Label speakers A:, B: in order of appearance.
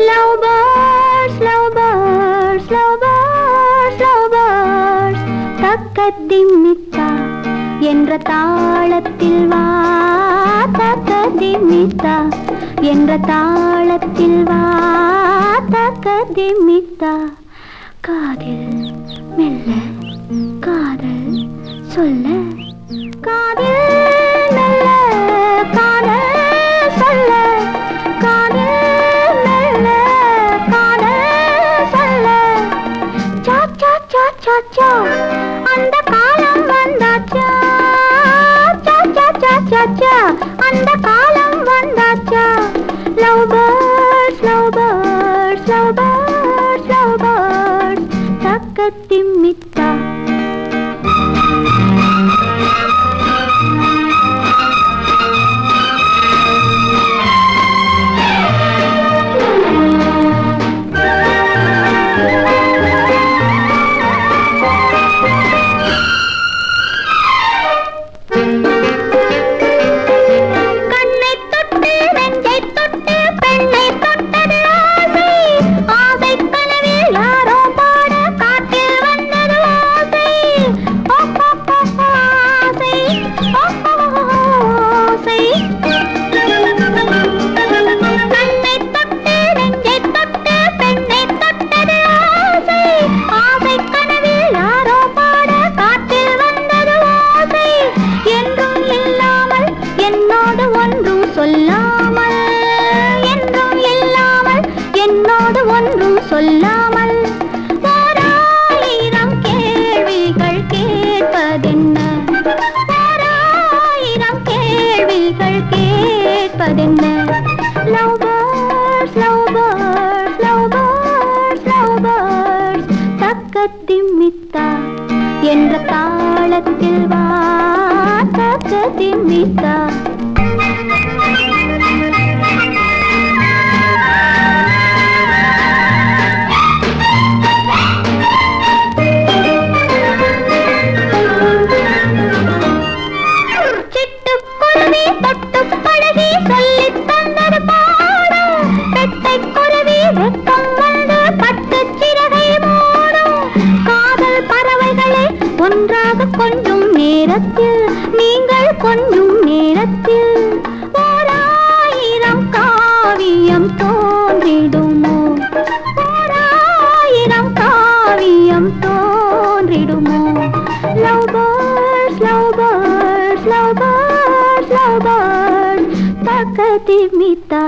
A: Lovebirds, lovebirds, lovebirds, lovebirds. தக்கதிமித்தா என்ற தாளத்தில் வா, தக்கதிமித்தா என்ற தாளத்தில் வா, தக்கதிமித்தா. காதில் மெல்ல காதல் சொல்ல, காதில் மெல்ல காதல் சொல்ல, காதில் மெல்ல காதல் சொல்ல. சா சா சா சா சா அந்த காலம் வந்தாச்சா, சா சா சா சா சா அந்த காலம் வந்தாச்சா. Love birds, love birds, love birds, love birds. தக்கதிமித்தா சொல்லாமல், என்றும் இல்லாமல் என்னோடு ஒன்றும் சொல்லாமல் ஓராயிரம் கேள்விகள் கேட்பதென்ன, ஓராயிரம் கேள்விகள் கேட்பதென்ன. Love birds, love birds, love birds, love birds. தக்கதிமித்தா என்ற தாளத்தில் வா, தக்கதிமித்தா. தொட்டு பழகி சொல்லித் தந்தது பாடம், பெட்டை குருவி வெட்கம் வந்து பட்டு சிறகை மூடும். காதல் பறவைகளே ஒன்றாக கொஞ்சம் நேரத்தில், நீங்கள் கொஞ்சம் நேரத்தில் ஓராயிரம் காவியம் தோன்றிடுமோ, ஓராயிரம் காவியம் தோன்றிடுமோ. Love birds, love birds, love birds, love birds, தக்கதிமித்தா.